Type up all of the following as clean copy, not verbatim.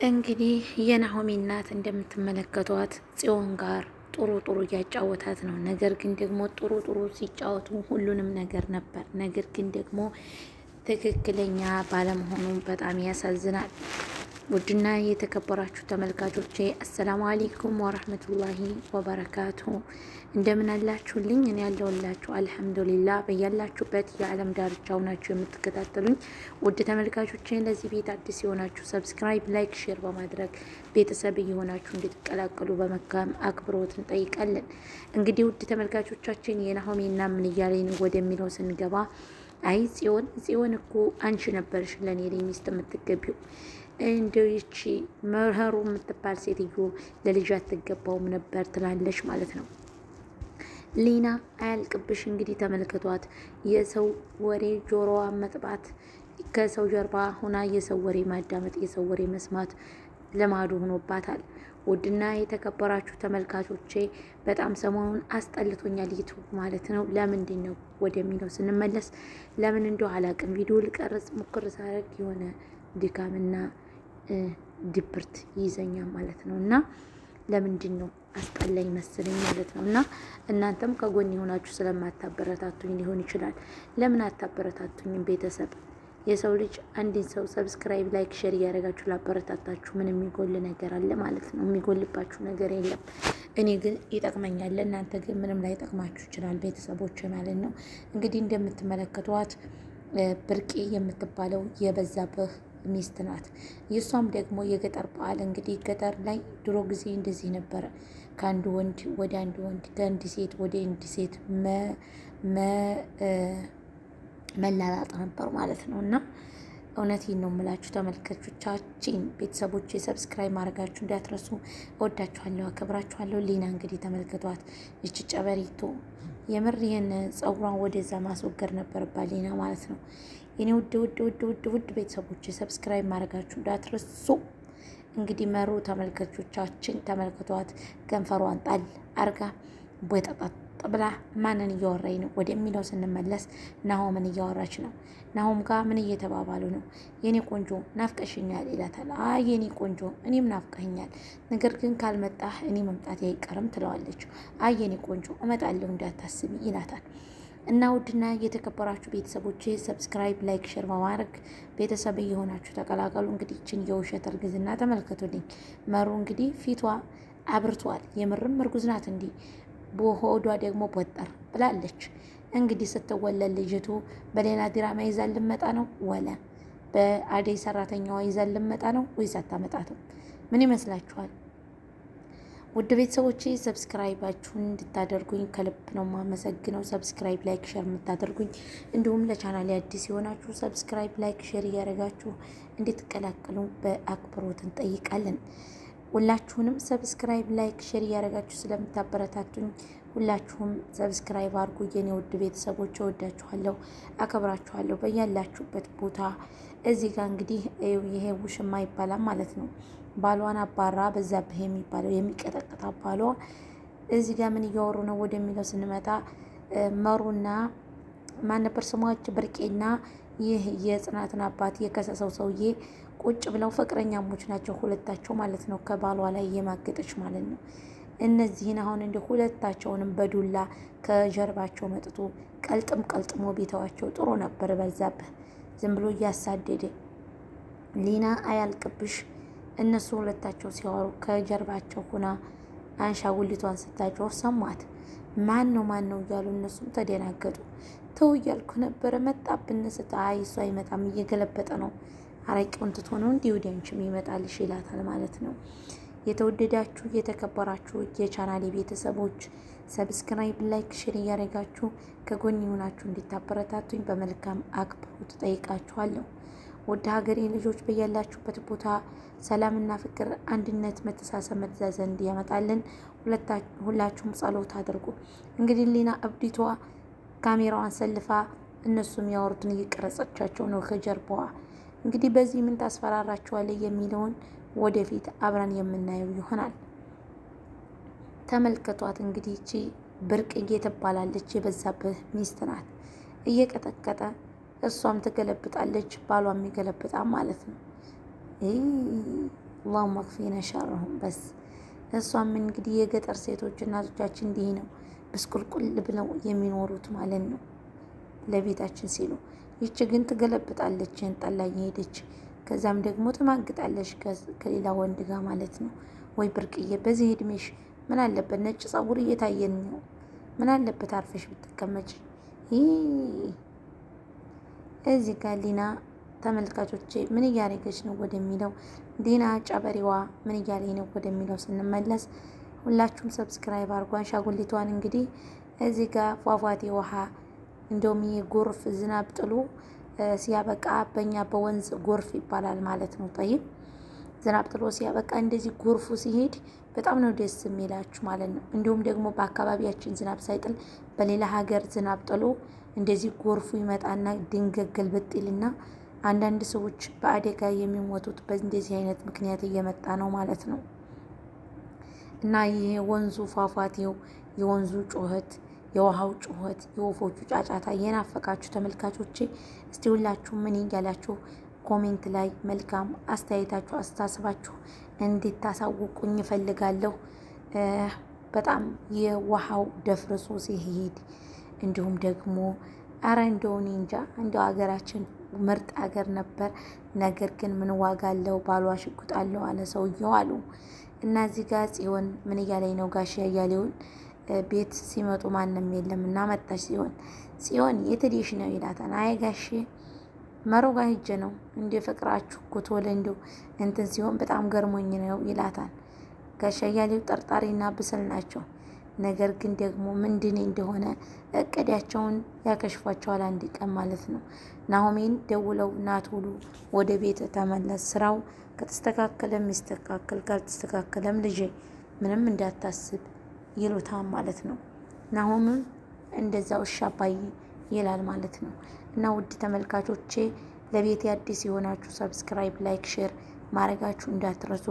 እንግዲህ የናሆሚ እናት እንደምትመለከቷት ጽዮን ጋር ጥሩ እያጫወታት ነው። ነገር ግን ደግሞ ጥሩ ሲጫወቱ ሁሉንም ነገር ነበር። ነገር ግን ደግሞ ትክክለኛ ባለመሆኑ በጣም ያሳዝናል። ውድና የተከበራችሁ ተመልካቾቼ አሰላሙ አለይኩም ወራህመቱላሂ ወበረካቱ። እንደምን አላችሁልኝ? እኔ ያለሁላችሁ አልሐምዱሊላ። በያላችሁበት የዓለም ዳርቻው ናችሁ የምትከታተሉኝ ውድ ተመልካቾቼ፣ ለዚህ ቤት አዲስ የሆናችሁ ሰብስክራይብ፣ ላይክ፣ ሼር በማድረግ ቤተሰብ እየሆናችሁ እንድትቀላቀሉ በመካም አክብሮት እንጠይቃለን። እንግዲህ ውድ ተመልካቾቻችን የናሆሜና ምን እያለኝ ወደሚለው ስንገባ አይ ጽዮን እኮ አንቺ ነበርሽ ለኔ ሚስት የምትገቢው። እንደው ይቺ መህሩ የምትባል ሴትዮ ለልጅ አትገባውም ነበር ትላለች ማለት ነው። ሊና አያልቅብሽ። እንግዲህ ተመልክቷት የሰው ወሬ ጆሮዋ መጥባት፣ ከሰው ጀርባ ሆና የሰው ወሬ ማዳመጥ፣ የሰው ወሬ መስማት ልማዱ ሆኖባታል። ውድና የተከበራችሁ ተመልካቾቼ በጣም ሰሞኑን አስጠልቶኛል ዩቱብ ማለት ነው። ለምንድን ነው ወደሚለው ስንመለስ ለምን እንደው አላቅም ቪዲዮ ልቀርጽ ሙክር ሳደርግ የሆነ ድካምና ድብርት ይይዘኛል ማለት ነው። እና ለምንድን ነው አስጠላኝ መሰለኝ ማለት ነው። እና እናንተም ከጎን የሆናችሁ ስለማታበረታቱኝ ሊሆን ይችላል። ለምን አታበረታቱኝም? ቤተሰብ የሰው ልጅ አንድን ሰው ሰብስክራይብ፣ ላይክ፣ ሼር እያደረጋችሁ ላበረታታችሁ ምን የሚጎል ነገር አለ ማለት ነው? የሚጎልባችሁ ነገር የለም። እኔ ግን ይጠቅመኛል፣ እናንተ ግን ምንም ላይ ጠቅማችሁ ይችላል ቤተሰቦች ማለት ነው። እንግዲህ እንደምትመለከቷት ብርቄ የምትባለው የበዛብህ ሚስት ናት። የእሷም ደግሞ የገጠር በዓል እንግዲህ ገጠር ላይ ድሮ ጊዜ እንደዚህ ነበረ። ከአንዱ ወንድ ወደ አንዱ ወንድ፣ ከአንድ ሴት ወደ አንድ ሴት መላላጥ ነበር ማለት ነው። እና እውነቴን ነው የምላችሁ ተመልካቾቻችን፣ ቤተሰቦች ሰብስክራይብ ማድረጋችሁ እንዳትረሱ። እወዳችኋለሁ፣ አከብራችኋለሁ። ሊና እንግዲህ ተመልክቷት ይች ጨበሪቶ የምር ይህን ጸጉሯን ወደዛ ማስወገድ ነበረባት ሊና ማለት ነው። የኔ ውድ ቤተሰቦች ሰብስክራይብ ማድረጋችሁ እንዳትረሱ። እንግዲህ መሩ ተመልካቾቻችን ተመልክቷት ከንፈሯን ጣል አርጋ በጠጣት ብላ ማንን እያወራኝ ነው ወደሚለው ስንመለስ ናሆምን እያወራች ነው። ናሆም ጋር ምን እየተባባሉ ነው? የኔ ቆንጆ ናፍቀሽኛል ይላታል። አይ የኔ ቆንጆ እኔም ናፍቀኛል፣ ነገር ግን ካልመጣህ እኔ መምጣት አይቀርም ትለዋለች። አይ የኔ ቆንጆ እመጣለሁ እንዳታስቢ ይላታል። እና ውድና የተከበራችሁ ቤተሰቦች ሰብስክራይብ፣ ላይክ፣ ሼር በማድረግ ቤተሰብ እየሆናችሁ ተቀላቀሉ። እንግዲህ ይችን የውሸት እርግዝና ተመልከቱልኝ። መሩ እንግዲህ ፊቷ አብርቷል። የምርም እርጉዝ ናት እንዲህ በሆዷ ደግሞ ቦጠር ብላለች። እንግዲህ ስትወለድ ልጅቱ በሌላ ድራማ ይዛል ልመጣ ነው ወለ በአደይ ሰራተኛዋ ይዛል ልመጣ ነው ወይስ አታመጣትም? ምን ይመስላችኋል? ውድ ቤተሰቦቼ ሰብስክራይባችሁን እንድታደርጉኝ ከልብ ነው ማመሰግነው። ሰብስክራይብ፣ ላይክ፣ ሼር የምታደርጉኝ እንዲሁም ለቻናሌ አዲስ የሆናችሁ ሰብስክራይብ፣ ላይክ፣ ሼር እያደረጋችሁ እንድትቀላቀሉ በአክብሮት እንጠይቃለን። ሁላችሁንም ሰብስክራይብ፣ ላይክ፣ ሼር እያደረጋችሁ ስለምታበረታቱኝ ሁላችሁም ሰብስክራይብ አድርጉ። የኔ ውድ ቤተሰቦች እወዳችኋለሁ፣ አከብራችኋለሁ በያላችሁበት ቦታ። እዚህ ጋር እንግዲህ ይሄ ውሽማ ይባላል ማለት ነው። ባሏን አባራ በዛብህ የሚባለው የሚቀጠቅጣ ባሏ እዚህ ጋር ምን እያወሩ ነው ወደሚለው ስንመጣ መሩና ማን ነበር ስሟች? ብርቄና ይህ የጽናትን አባት የከሰሰው ሰውዬ ቁጭ ብለው ፍቅረኛሞች ናቸው ሁለታቸው ማለት ነው። ከባሏ ላይ የማገጠች ማለት ነው። እነዚህን አሁን እንደ ሁለታቸውንም በዱላ ከጀርባቸው መጥቶ ቀልጥሞ ቤተዋቸው ጥሩ ነበር። በዛብህ ዝም ብሎ እያሳደደ ሊና አያልቅብሽ። እነሱ ሁለታቸው ሲያወሩ ከጀርባቸው ሁና አንሻጉሊቷን ስታጮህ ሰማት። ማን ነው እያሉ እነሱም ተደናገጡ። ተው እያልኩ ነበረ መጣብን ስታ አይ እሱ አይመጣም እየገለበጠ ነው አረቂውን ትቶ ነው እንዲህ ወደ አንቺም ይመጣልሽ ይላታል ማለት ነው። የተወደዳችሁ የተከበራችሁ የቻናሌ ቤተሰቦች ሰብስክራይብ፣ ላይክ፣ ሼር እያደረጋችሁ ከጎን የሆናችሁ እንድታበረታቱኝ በመልካም አክብሮት ጠይቃችኋለሁ። ወደ ሀገሬ ልጆች በያላችሁበት ቦታ ሰላምና ፍቅር፣ አንድነት፣ መተሳሰብ፣ መተዛዘን እንዲያመጣልን ሁላችሁም ጸሎት አድርጉ። እንግዲህ ሊና እብዲቷ ካሜራዋን ሰልፋ እነሱም ያወሩትን እየቀረጸቻቸው ነው ከጀርባዋ። እንግዲህ በዚህ ምን ታስፈራራችኋለች የሚለውን ወደፊት አብረን የምናየው ይሆናል። ተመልከቷት እንግዲህ እቺ ብርቅዬ ትባላለች፣ የበዛብህ ሚስት ናት። እየቀጠቀጠ እሷም ትገለብጣለች፣ ባሏም ይገለብጣል ማለት ነው። አላሁመ ክፊነ ሸረሁም። በስ እሷም እንግዲህ የገጠር ሴቶች እናቶቻችን እንዲህ ነው ብስቁልቁል ብለው የሚኖሩት ማለት ነው ለቤታችን ሲሉ። ይች ግን ትገለብጣለች ጠላ እየሄደች ከዛም ደግሞ ትማግጣለች ከሌላ ወንድ ጋር ማለት ነው። ወይ ብርቅዬ በዚህ እድሜሽ ምን አለበት ነጭ ጸጉር እየታየን ነው፣ ምን አለበት አርፈሽ ብትቀመጭ። እዚህ ጋር ሊና ተመልካቾቼ ምን እያደረገች ነው ወደሚለው ዲና ጨበሪዋ ምን እያለኝ ነው ወደሚለው ስንመለስ ሁላችሁም ሰብስክራይብ አድርጓን። ሻጉሊቷን እንግዲህ እዚህ ጋር ፏፏቴ ውሃ እንደውም የጎርፍ ዝናብ ጥሎ ሲያበቃ በእኛ በወንዝ ጎርፍ ይባላል ማለት ነው። ጠይብ ዝናብ ጥሎ ሲያበቃ እንደዚህ ጎርፉ ሲሄድ በጣም ነው ደስ የሚላችሁ ማለት ነው። እንዲሁም ደግሞ በአካባቢያችን ዝናብ ሳይጥል በሌላ ሀገር ዝናብ ጥሎ እንደዚህ ጎርፉ ይመጣና ድንገት ገልበጥ ይልና አንዳንድ ሰዎች በአደጋ የሚሞቱት በእንደዚህ አይነት ምክንያት እየመጣ ነው ማለት ነው። እና ይሄ ወንዙ ፏፏቴው፣ የወንዙ ጩኸት፣ የውሃው ጩኸት፣ የወፎቹ ጫጫታ የናፈቃችሁ ተመልካቾቼ እስቲ ሁላችሁ ምን እያላችሁ ኮሜንት ላይ መልካም አስተያየታችሁ አስተሳሰባችሁ እንድታሳውቁኝ እፈልጋለሁ። በጣም የውሃው ደፍርሶ ሲሄድ እንዲሁም ደግሞ አረ እንደው እኔ እንጃ እንደው ሀገራችን ምርጥ ሀገር ነበር። ነገር ግን ምን ዋጋ አለው ባሏ ሽጉጥ አለው አለ ሰውየው አሉ። እና እዚህ ጋር ጽዮን ምን እያለኝ ነው ጋሽ እያሌውን ቤት ሲመጡ ማንም የለም እና መጣች ጽዮን የትዲሽ ነው ይላታል። አይ ጋሽ መሮ ጋር ሂጄ ነው እንደ ፍቅራችሁ ኩቶለ እንደው እንትን ሲሆን በጣም ገርሞኝ ነው ይላታል። ጋሽ እያሌው ጠርጣሪና ብስል ናቸው። ነገር ግን ደግሞ ምንድን እንደሆነ እቅዳቸውን ያከሽፏቸዋል አንድ ቀን ማለት ነው። ናሆሜን ደውለው ናቶሎ ወደ ቤት ተመለስ፣ ስራው ከተስተካከለም ይስተካከል፣ ካልተስተካከለም ልጄ ምንም እንዳታስብ ይሉታል ማለት ነው። ናሆምም እንደዛው እሺ አባዬ ይላል ማለት ነው። እና ውድ ተመልካቾቼ ለቤት አዲስ የሆናችሁ ሰብስክራይብ፣ ላይክ፣ ሼር ማድረጋችሁ እንዳትረሱ።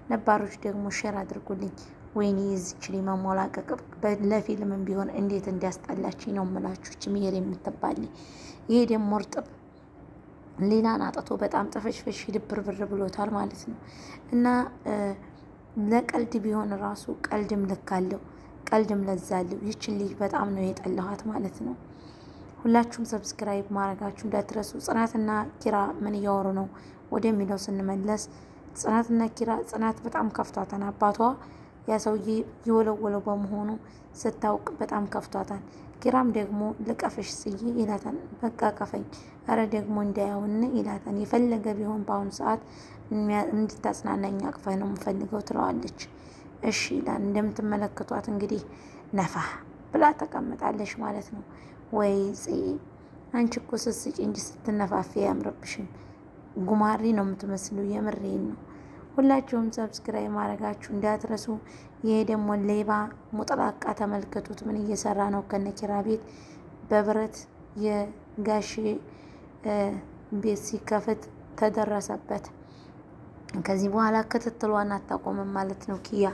ነባሮች ደግሞ ሼር አድርጉልኝ። ወይኔ ይዝችል መሞላቀቅ ለፊልምም ቢሆን እንዴት እንዲያስጠላችኝ ነው የምላችሁ። ሚሄር የምትባል ይሄ ደግሞ እርጥብ ሌላን አጥቶ በጣም ጥፍሽፍሽ ድብርብር ብሎታል ማለት ነው። እና ለቀልድ ቢሆን ራሱ ቀልድም ልክ አለው፣ ቀልድም ለዛለው። ይችን ልጅ በጣም ነው የጠላኋት ማለት ነው። ሁላችሁም ሰብስክራይብ ማድረጋችሁ እንዳትረሱ። ጽናትና ኪራ ምን እያወሩ ነው ወደሚለው ስንመለስ ጽናትና ኪራ ጽናት በጣም ከፍቷታል። አባቷ ያ ሰውዬ የወለወለው በመሆኑ ስታውቅ በጣም ከፍቷታል። ኪራም ደግሞ ልቀፍሽ ስዬ ይላታል። በቃ ቀፈኝ፣ አረ ደግሞ እንዳያውን ይላታል። የፈለገ ቢሆን በአሁኑ ሰዓት እንድታጽናናኝ አቅፈህ ነው የምፈልገው ትለዋለች። እሺ ይላል። እንደምትመለከቷት እንግዲህ ነፋ ብላ ተቀምጣለች ማለት ነው። ወይ አንቺ እኮ ስትስቂ እንጂ ስትነፋፊ አያምርብሽም፣ ጉማሬ ነው የምትመስሉ። የምሬን ነው። ሁላችሁም ሰብስክራይብ ማድረጋችሁ እንዳትረሱ። ይሄ ደግሞ ሌባ ሙጥላቃ ተመልከቱት፣ ምን እየሰራ ነው ከነኪራ ቤት በብረት የጋሽ ቤት ሲከፍት ተደረሰበት። ከዚህ በኋላ ክትትሏን አታቆምም ማለት ነው። ኪያ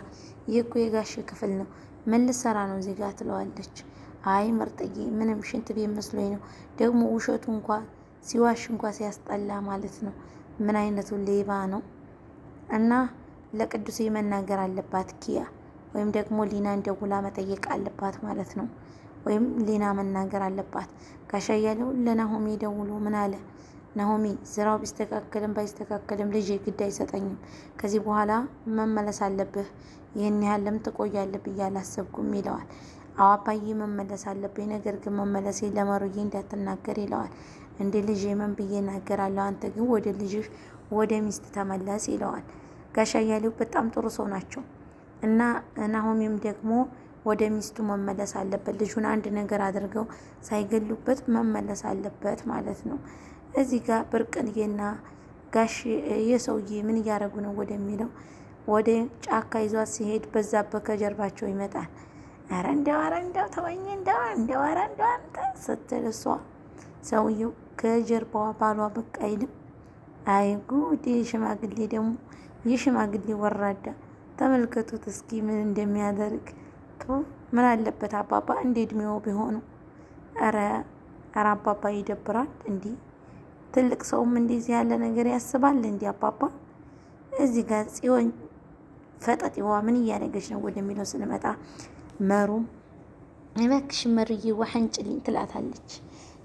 ይህ እኮ የጋሽ ክፍል ነው፣ ምን ልሰራ ነው እዚህ ጋር ትለዋለች። አይ ምርጥዬ ምንም ሽንት ቤት መስሎኝ ነው። ደግሞ ውሸቱ እንኳ ሲዋሽ እንኳ ሲያስጠላ ማለት ነው። ምን አይነቱ ሌባ ነው! እና ለቅዱሴ መናገር አለባት ኪያ፣ ወይም ደግሞ ሊና እንደውላ መጠየቅ አለባት ማለት ነው። ወይም ሊና መናገር አለባት። ጋሻ እያለው ለናሆሜ ደውሎ ምን አለ? ናሆሜ ስራው ቢስተካከልም ባይስተካከልም ልጅ ግድ አይሰጠኝም። ከዚህ በኋላ መመለስ አለብህ። ይህን ያህልም ትቆያለህ ብዬ አላሰብኩም ይለዋል። አዎ አባዬ መመለስ አለብኝ፣ ነገር ግን መመለሴ ለመሩዬ እንዳትናገር ይለዋል። እንደ ልጅ ምን ብዬ እናገራለሁ? አንተ ግን ወደ ልጅህ ወደ ሚስት ተመለስ ይለዋል። ጋሻ እያሌው በጣም ጥሩ ሰው ናቸው እና ናሆሜም ደግሞ ወደ ሚስቱ መመለስ አለበት። ልጁን አንድ ነገር አድርገው ሳይገሉበት መመለስ አለበት ማለት ነው። እዚህ ጋር ብርቅዬና ጋሽ የሰውዬ ምን እያደረጉ ነው ወደሚለው ወደ ጫካ ይዟት ሲሄድ በዛበት ከጀርባቸው ይመጣል። ኧረ እንደው ተወኝ እንደው ኧረ እንደው አንተ ስትል እሷ ሰውየው ከጀርባዋ ባሏ በቃ አይልም። አይ ጉድ! ሽማግሌ ደግሞ የሽማግሌ ወራዳ ተመልከቱት እስኪ ምን እንደሚያደርግ። ምን አለበት አባባ እንደ እድሜው ቢሆኑ። ኧረ አባባ ይደብራል። እንዲህ ትልቅ ሰውም እንደዚህ ያለ ነገር ያስባል እንዲህ አባባ። እዚህ ጋር ጽዮን ፈጠጤዋ ምን እያደረገች ነው ወደሚለው ስንመጣ መሩም እባክሽ መሩዬ ውሃ አንጭልኝ ትላታለች።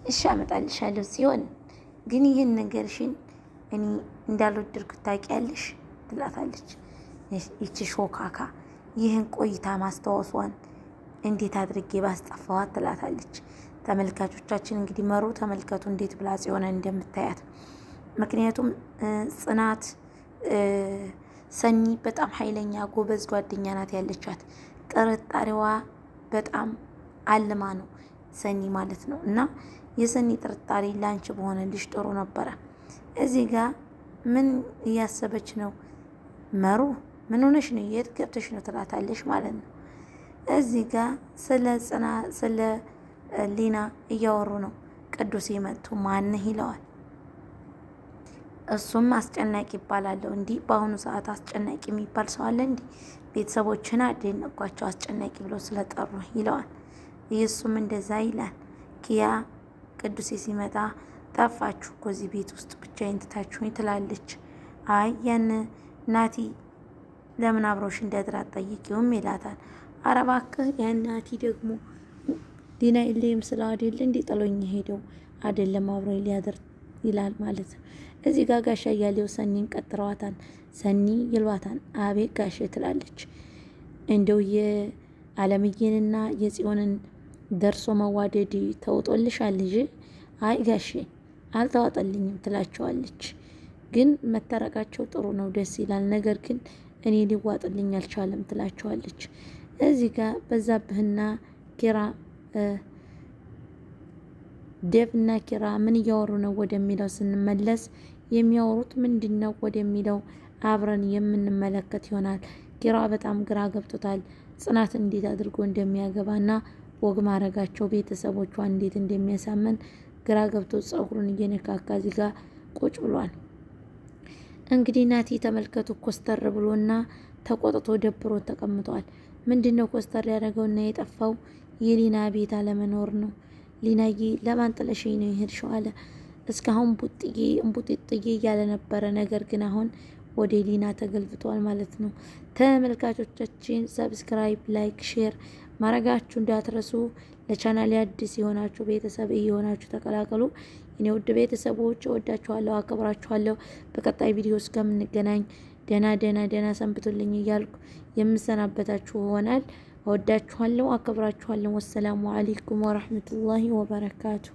እሺ አመጣልሻለሁ ጽዮን፣ ግን ይህን ነገርሽን እኔ እንዳልወደድኩት ታውቂያለሽ ትላታለች። ይቺ ሾካካ ይህን ቆይታ ማስታወሷን እንዴት አድርጌ ባስጠፋዋት ትላታለች። ተመልካቾቻችን እንግዲህ መሩ ተመልከቱ እንዴት ብላ ጽዮንን እንደምታያት። ምክንያቱም ጽናት ሰኒ በጣም ኃይለኛ ጎበዝ ጓደኛ ናት ያለቻት። ጥርጣሬዋ በጣም አልማ ነው ሰኒ ማለት ነው። እና የሰኒ ጥርጣሬ ላንቺ በሆነልሽ ጥሩ ነበረ። እዚህ ጋር ምን እያሰበች ነው መሩ? ምን ሆነሽ ነው? የት ገብተሽ ነው ትላታለሽ ማለት ነው። እዚህ ጋር ስለ ሊና እያወሩ ነው። ቅዱስ መጥቶ ማንህ ይለዋል። እሱም አስጨናቂ ይባላለሁ። እንዲህ በአሁኑ ሰዓት አስጨናቂ የሚባል ሰው አለ? እንዲህ ቤተሰቦችን አደነቋቸው አስጨናቂ ብለው ስለጠሩ ይለዋል። እሱም እንደዛ ይላል። ኪያ ቅዱሴ ሲመጣ ጠፋችሁ እኮ እዚህ ቤት ውስጥ ብቻዬን ትታችሁኝ ትላለች። አይ ያን ናቲ ለምን አብረውሽ እንዲያድር አትጠይቂውም ይላታል። ኧረ እባክህ ያን ናቲ ደግሞ ዲና የለይም ስለ አይደል እንዲ ጥሎኝ ሄደው አይደለም አብሮኝ ሊያድር ይላል ማለት ነው። እዚህ ጋር ጋሻ እያሌው ሰኒን ቀጥረዋታል። ሰኒ ይሏታል። አቤት ጋሼ ትላለች። እንደው የአለምዬንና የጽዮንን ደርሶ መዋደድ ተውጦልሻል ልጅ? አይ ጋሼ አልተዋጠልኝም ትላቸዋለች። ግን መታረቃቸው ጥሩ ነው፣ ደስ ይላል። ነገር ግን እኔ ሊዋጥልኝ አልቻለም ትላቸዋለች። እዚህ ጋር በዛብህና ኪራ ዴቭ እና ኪራ ምን እያወሩ ነው ወደሚለው ስንመለስ የሚያወሩት ምንድን ነው ወደሚለው አብረን የምንመለከት ይሆናል። ኪራ በጣም ግራ ገብቶታል። ጽናት እንዴት አድርጎ እንደሚያገባና ወግ ማረጋቸው ቤተሰቦቿ እንዴት እንደሚያሳመን ግራ ገብቶ ጸጉሩን እየነካካ እዚህ ጋር ቁጭ ብሏል። እንግዲህ ናቲ ተመልከቱ ኮስተር ብሎና ተቆጥቶ ደብሮ ተቀምጧል። ምንድነው ኮስተር ያደረገውና የጠፋው? የሊና ቤት አለመኖር ነው። ሊናዬ ለማን ጥለሽኝ ነው የሄድሽው አለ። እስካሁን ቡጥዬ እምቡጥጥዬ እያለ ነበረ። ነገር ግን አሁን ወደ ሊና ተገልብጧል ማለት ነው። ተመልካቾቻችን ሰብስክራይብ፣ ላይክ፣ ሼር ማረጋችሁ እንዳትረሱ። ለቻናል አዲስ የሆናችሁ ቤተሰብ እየሆናችሁ ተቀላቀሉ። እኔ ውድ ቤተሰቦች እወዳችኋለሁ፣ አከብራችኋለሁ። በቀጣይ ቪዲዮ እስከምንገናኝ ደና ሰንብቱልኝ እያልኩ የምሰናበታችሁ ይሆናል። እወዳችኋለሁ፣ አከብራችኋለሁ። ወሰላሙ አለይኩም ወራህመቱላሂ ወበረካቱ።